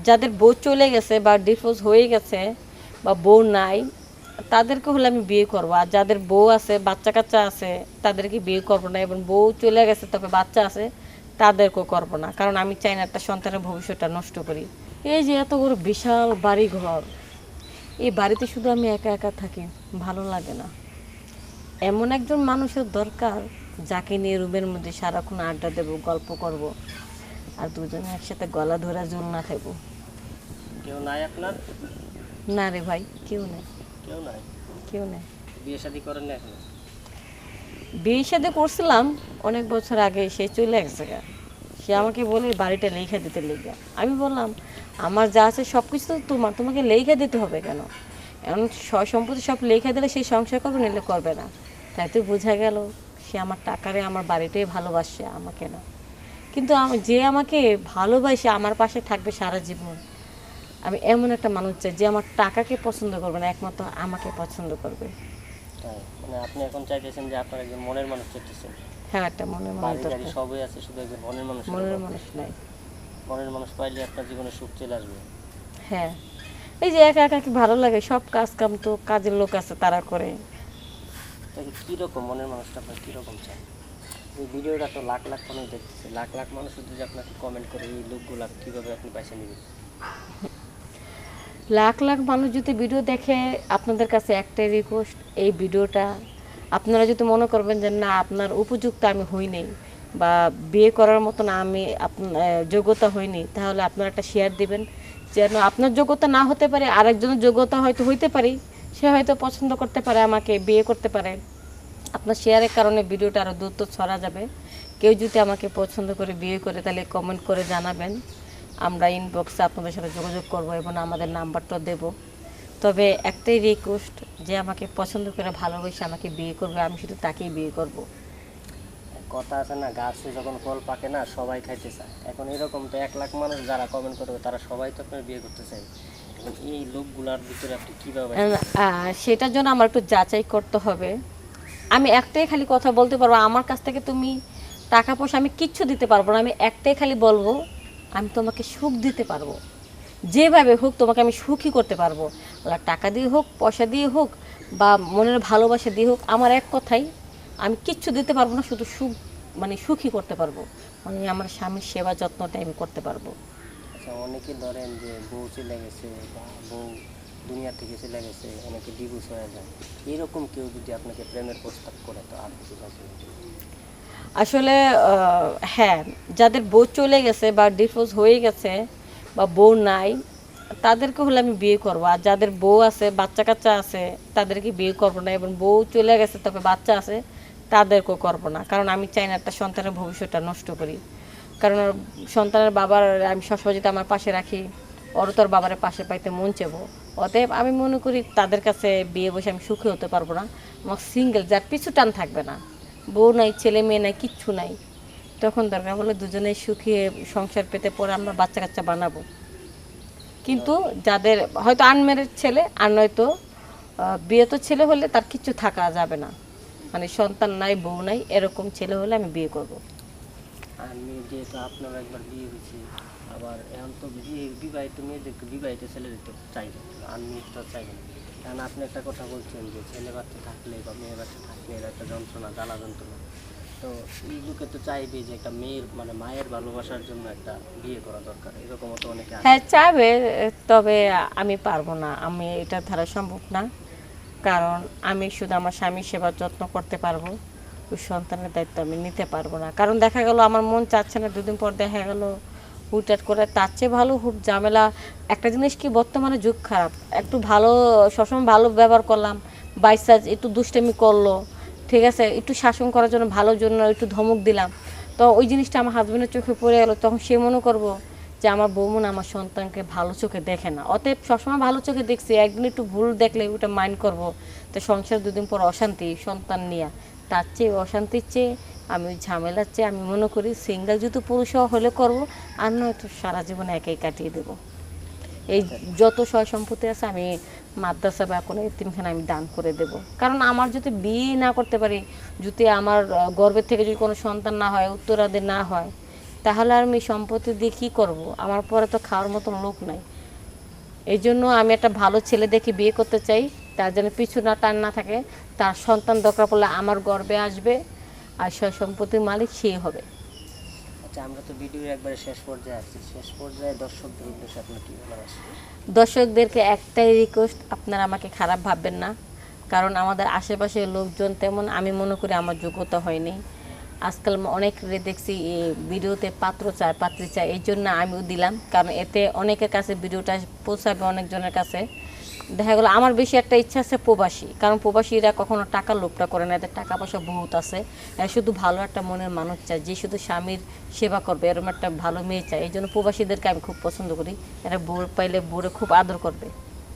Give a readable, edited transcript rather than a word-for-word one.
যাদের বউ চলে গেছে বা ডিভোর্স হয়ে গেছে বা বউ নাই তাদেরকে হলে আমি বিয়ে করবো। আর যাদের বউ আছে বাচ্চা কাচ্চা আছে তাদেরকে বিয়ে করবো না, এবং বউ চলে গেছে তবে বাচ্চা আছে তাদেরকেও করবো না, কারণ আমি চাই না একটা সন্তানের ভবিষ্যৎটা নষ্ট করি। এই যে এত বড় বিশাল বাড়ি ঘর, এই বাড়িতে শুধু আমি একা একা থাকি, ভালো লাগে না। এমন একজন মানুষের দরকার যাকে নিয়ে রুমের মধ্যে সারাক্ষণ আড্ডা দেবো, গল্প করব, আর দুজনে একসাথে গলা ধরে ঝুলনা খাইবো। কেউ নাই আপনার? না রে ভাই, কেউ নেই, কেউ নাই? কেউ নেই। বিয়ে শাদী করেন না এখন? বিয়ে শাদী করছিলাম অনেক বছর আগে, সে চলে গেছে গা। সে আমাকে বলে বাড়িটা লেখা দিতে লেগে। আমি বললাম আমার যা আছে সব কিছু তো তোমার, তোমাকে লেখা দিতে হবে কেন? এখন সম্পত্তি সব লেখা দিলে সেই সংসার করবে, নিলে করবে না। তাই তো বোঝা গেল সে আমার টাকারে আমার বাড়িটাই ভালোবাসে, আমাকে না। কিন্তু যে আমাকে ভালোবাসে আমার পাশে থাকবে সারা জীবন, আমি এমন একটা মানুষ চাই যে আমার টাকাকে পছন্দ করবে না, একমাত্র আমাকে পছন্দ করবে। তাই মানে আপনি এখন চাইতেছেন যে আপনার একজন মনের মানুষ চাইতেছেন? হ্যাঁ, একটা মনের মানুষ বাড়ি গাড়ি দরকার। সবই আছে, শুধু একজন মনের মানুষ। মনের মানুষ নাই। মনের মানুষ পাইলে আপনার জীবনে সুখ চলে আসবে। হ্যাঁ, এই যে একা একা কি ভালো লাগে? সব কাজ কাম তো কাজের লোক আছে তারা করে। তাই কীরকম মনের মানুষটা আপনার কীরকম চান? এই ভিডিওটা তো লাখ লাখ মানুষ দেখতেছে, লাখ লাখ মানুষ যদি আপনাকে কমেন্ট করে এই লোকগুলা কীভাবে আপনি পয়সা নেবেন? লাখ লাখ মানুষ যদি ভিডিও দেখে, আপনাদের কাছে একটাই রিকোয়েস্ট, এই ভিডিওটা আপনারা যদি মনে করবেন যে না আপনার উপযুক্ত আমি হইনি বা বিয়ে করার মতন আমি যোগ্যতা হইনি, তাহলে আপনারা একটা শেয়ার দিবেন। যেন আপনার যোগ্যতা না হতে পারে, আরেকজনের যোগ্যতা হয়তো হইতে পারি, সে হয়তো পছন্দ করতে পারে, আমাকে বিয়ে করতে পারে। আপনার শেয়ারের কারণে ভিডিওটা আরও দ্রুত ছড়া যাবে। কেউ যদি আমাকে পছন্দ করে বিয়ে করে তাহলে কমেন্ট করে জানাবেন, আমরা ইনবক্সে আপনাদের সাথে যোগাযোগ করব এবং আমাদের নাম্বারটা দেব। তবে একটাই রিকোয়েস্ট, যে আমাকে পছন্দ করে ভালোবেসে আমাকে বিয়ে করবে, আমি শুধু তাকেই বিয়ে করব। কথা আছে না, গাছে যখন ফল পাকে না সবাই খাইতে চায়। এখন এরকম তো 1 লাখ মানুষ যারা কমেন্ট করবে তারা সবাই তো আপনার বিয়ে করতে চায়। এখন এই লোকগুলার ভিতরে আপনি কীভাবে? সেটার জন্য আমার একটু যাচাই করতে হবে। আমি একটাই খালি কথা বলতে পারবো, আমার কাছ থেকে তুমি টাকা পয়সা আমি কিচ্ছু দিতে পারবো না। আমি একটাই খালি বলবো, আমি তোমাকে সুখ দিতে পারবো, যেভাবে হোক তোমাকে আমি সুখী করতে পারবো। টাকা দিয়ে হোক, পয়সা দিয়ে হোক, বা মনের ভালোবাসা দিয়ে হোক, আমার এক কথাই, আমি কিচ্ছু দিতে পারবো না, শুধু সুখ মানে সুখী করতে পারবো, মানে আমার স্বামীর সেবা যত্নটা আমি করতে পারবো। আচ্ছা, অনেকে ধরেন যে বউ চলে গেছে বা বউ দুনিয়া থেকে চলে গেছে, অনেকে ডিভোর্স হয়ে যায়। এরকম কেউ যদি আপনাকে প্রেমের প্রস্তাব করে তো আর কিছু আছে? আসলে হ্যাঁ, যাদের বউ চলে গেছে বা ডিভোর্স হয়ে গেছে বা বউ নাই তাদেরকে হলে আমি বিয়ে করবো। আর যাদের বউ আছে বাচ্চা কাচ্চা আছে তাদেরকে বিয়ে করবো না, এবং বউ চলে গেছে তবে বাচ্চা আছে তাদেরকেও করবো না, কারণ আমি চাই না একটা সন্তানের ভবিষ্যৎটা নষ্ট করি। কারণ সন্তানের বাবার আমি সবসময় যদি আমার পাশে রাখি, ওরও তোর বাবার পাশে পাইতে মন চেবো। অতএব আমি মনে করি তাদের কাছে বিয়ে বসে আমি সুখী হতে পারবো না। আমার সিঙ্গেল, যার পিছু টান থাকবে না, বউ নাই, ছেলে মেয়ে নাই, কিচ্ছু নাই, তখন দরকার হলে দুজনেই সুখী সংসার পেতে পরে আমরা বাচ্চা কাচ্চা বানাবো। কিন্তু যাদের হয়তো আনম্যারিড ছেলে, আর নয়তো বিয়ে তো ছেলে হলে তার কিচ্ছু থাকা যাবে না, মানে সন্তান নাই, বউ নাই, এরকম ছেলে হলে আমি বিয়ে করব। আমি যেহেতু আপনার একবার বিয়ে হয়েছে, আবার এখন তো বিবাহিত মেয়েদেরকে বিবাহিত ছেলেদের তো চাইবে, আমি তো চাইবে না। কারণ আপনি একটা কথা বলছেন যে ছেলে বাচ্চা থাকলে বা মেয়ে বাচ্চা থাকলে এর একটা যন্ত্রণা, জ্বালা যন্ত্রণা, তো এই লোকে তো চাইবে যে একটা মেয়ের মানে মায়ের ভালোবাসার জন্য একটা বিয়ে করা দরকার, এরকমও তো অনেকে আছে। হ্যাঁ চাইবে, তবে আমি পারবো না, আমি এটা ধারা সম্ভব না। কারণ আমি শুধু আমার স্বামীর সেবা যত্ন করতে পারবো, ওই সন্তানের দায়িত্ব আমি নিতে পারবো না। কারণ দেখা গেল আমার মন চাচ্ছে না, দুদিন পর দেখা গেল হুটহাট করে, তার চেয়ে ভালো খুব ঝামেলা। একটা জিনিস কি, বর্তমানে যুগ খারাপ, একটু ভালো সবসময় ভালো ব্যবহার করলাম, বাইচান্স একটু দুষ্টামি করলো, ঠিক আছে, একটু শাসন করার জন্য, ভালোর জন্য একটু ধমক দিলাম, তো ওই জিনিসটা আমার হাজবেন্ডের চোখে পড়ে গেলো, তখন সে মনে করবো যে আমার বৌমন আমার সন্তানকে ভালো চোখে দেখে না। অতএব সবসময় ভালো চোখে দেখছি, একদিন একটু ভুল দেখলে ওটা মাইন্ড করব, তো সংসার দুদিন পর অশান্তি সন্তান নিয়ে, তার চেয়ে অশান্তির চেয়ে আমি ওই ঝামেলার চেয়ে আমি মনে করি সিঙ্গেল যদি পুরুষ হলে করবো, আর নয়তো সারা জীবন একাই কাটিয়ে দেবো। এই যত সয় সম্পত্তি আছে আমি মাদ্রাসা বা কোনো এতিমখানা আমি দান করে দেব। কারণ আমার যদি বিয়ে না করতে পারি, যদি আমার গর্ভের থেকে যদি কোনো সন্তান না হয়, উত্তরাদি না হয়, তাহলে আর আমি সম্পত্তি দিয়ে কী করবো? আমার পরে তো খাওয়ার মতন লোক নাই। এই জন্য আমি একটা ভালো ছেলে দেখে বিয়ে করতে চাই, তার যেন পিছু না টান না থাকে, তার সন্তান দরকার পড়লে আমার গর্বে আসবে, আর সব সম্পত্তির মালিক সেই হবে। আচ্ছা, আমরা তো ভিডিওর একবারে শেষ পর্যায়ে আসছি, শেষ পর্যায়ে দর্শকদের উদ্দেশ্যে আপনার কি বলার আছে? দর্শকদেরকে একটাই রিকোয়েস্ট, আপনারা আমাকে খারাপ ভাববেন না, কারণ আমাদের আশেপাশের লোকজন তেমন আমি মনে করি আমার যোগ্যতা হয়নি। আজকাল অনেক দেখছি ভিডিওতে পাত্র চায়, পাত্রী চায়, এই জন্য আমিও দিলাম, কারণ এতে অনেকের কাছে ভিডিওটা পৌঁছাবে, অনেকজনের কাছে। দেখা গেলো আমার বেশি একটা ইচ্ছা আছে প্রবাসী, কারণ প্রবাসীরা কখনো টাকার লোভটা করে না, এদের টাকা পয়সা বহুত আছে। এরা শুধু ভালো একটা মনের মানুষ চায়, যে শুধু স্বামীর সেবা করবে, এরকম একটা ভালো মেয়ে চায়। এই জন্য প্রবাসীদেরকে আমি খুব পছন্দ করি, এরা বউ পাইলে বউরে খুব আদর করবে।